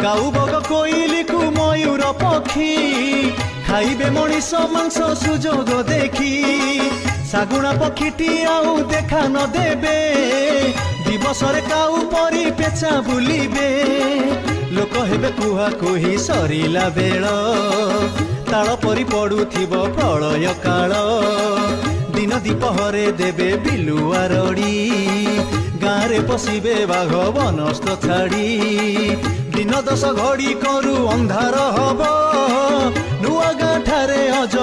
काऊ bug कोइली को मयूर पक्षी खाइबे मनीष मांस सुजोग देखी सागुणा पक्षीटी आउ देखा न देबे दिवस काऊ परी पेचा बुलिबे लोक हेबे कुहा कुही सरिला बेल ताल परी पड़ुथिब प्रलय काल दिन दीपहरे देबे बिलुआ रड़ी गाँरे पशिबे बाघ बनस्थ छाड़ी दिन 10 घड़ी करू अंधार हब नुआ गाँ ठारे अज